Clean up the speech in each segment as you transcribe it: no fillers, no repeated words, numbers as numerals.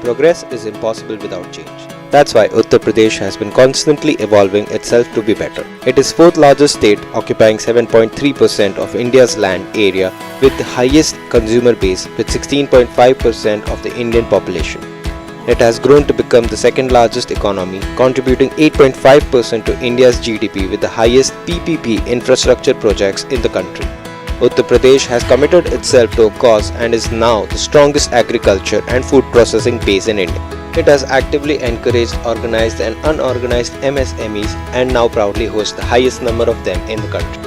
Progress is impossible without change. That's why Uttar Pradesh has been constantly evolving itself to be better. It is fourth largest state, occupying 7.3% of India's land area with the highest consumer base with 16.5% of the Indian population. It has grown to become the second largest economy, contributing 8.5% to India's GDP with the highest PPP infrastructure projects in the country. Uttar Pradesh has committed itself to a cause and is now the strongest agriculture and food processing base in India. It has actively encouraged organized and unorganized MSMEs and now proudly hosts the highest number of them in the country.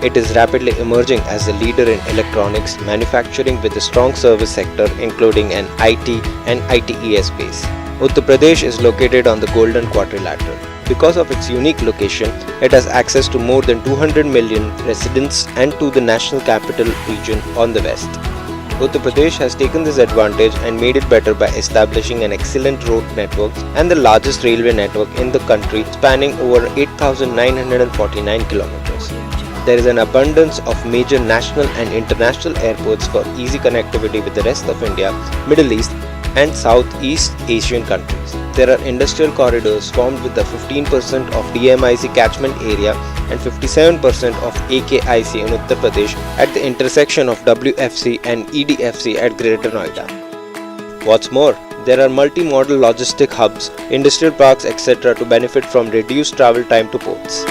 It is rapidly emerging as a leader in electronics manufacturing with a strong service sector including an IT and ITES base. Uttar Pradesh is located on the Golden Quadrilateral. Because of its unique location, it has access to more than 200 million residents and to the national capital region on the west. Uttar Pradesh has taken this advantage and made it better by establishing an excellent road network and the largest railway network in the country spanning over 8,949 kilometers. There is an abundance of major national and international airports for easy connectivity with the rest of India, Middle East and Southeast Asian countries. There are industrial corridors formed with the 15% of DMIC catchment area and 57% of AKIC in Uttar Pradesh at the intersection of WFC and EDFC at Greater Noida. What's more, there are multi-modal logistic hubs, industrial parks, etc. to benefit from reduced travel time to ports.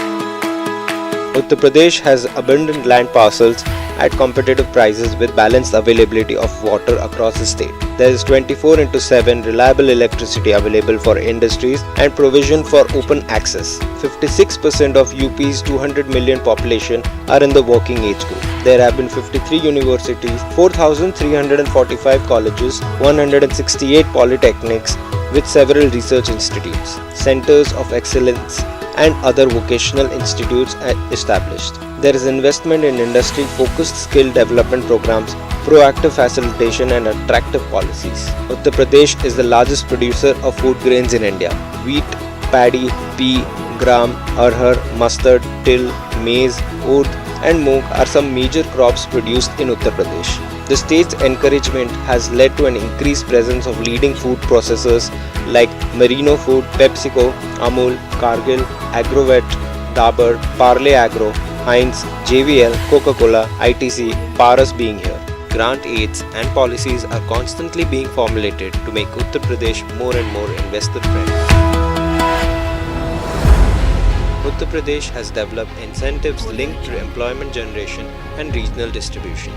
Uttar Pradesh has abundant land parcels at competitive prices with balanced availability of water across the state. There is 24/7 reliable electricity available for industries and provision for open access. 56% of UP's 200 million population are in the working age group. There have been 53 universities, 4,345 colleges, 168 polytechnics with several research institutes, centers of excellence and other vocational institutes established. There is investment in industry-focused skill development programs, proactive facilitation and attractive policies. Uttar Pradesh is the largest producer of food grains in India. Wheat, paddy, pea, gram, arhar, mustard, till, maize, urd and moong are some major crops produced in Uttar Pradesh. The state's encouragement has led to an increased presence of leading food processors like Merino Food, PepsiCo, Amul, Cargill, Agrovet, Dabur, Parle Agro, Heinz, JVL, Coca-Cola, ITC, Paras being here. Grant aids and policies are constantly being formulated to make Uttar Pradesh more and more investor-friendly. Uttar Pradesh has developed incentives linked to employment generation and regional distribution.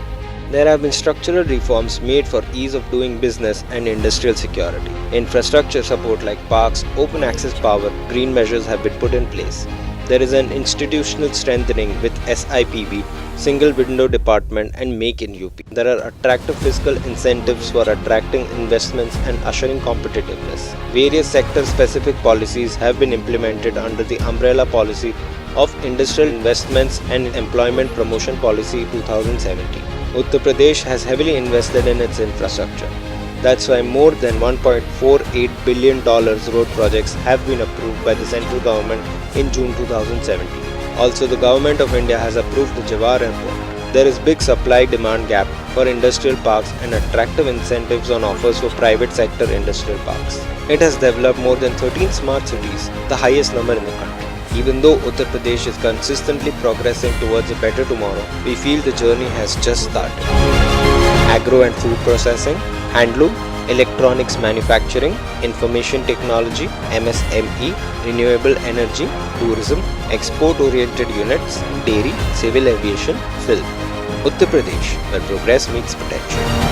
There have been structural reforms made for ease of doing business and industrial security. Infrastructure support like parks, open access power, green measures have been put in place. There is an institutional strengthening with SIPB, Single Window Department and Make in UP. There are attractive fiscal incentives for attracting investments and ushering competitiveness. Various sector-specific policies have been implemented under the umbrella policy of Industrial Investments and Employment Promotion Policy 2017. Uttar Pradesh has heavily invested in its infrastructure. That's why more than $1.48 billion road projects have been approved by the central government in June 2017. Also, the government of India has approved the Jawar Airport. There is big supply-demand gap for industrial parks and attractive incentives on offers for private sector industrial parks. It has developed more than 13 smart cities, the highest number in the country. Even though Uttar Pradesh is consistently progressing towards a better tomorrow, we feel the journey has just started. Agro and food processing, handloom, electronics manufacturing, information technology, MSME, renewable energy, tourism, export-oriented units, dairy, civil aviation, film. Uttar Pradesh, where progress meets potential.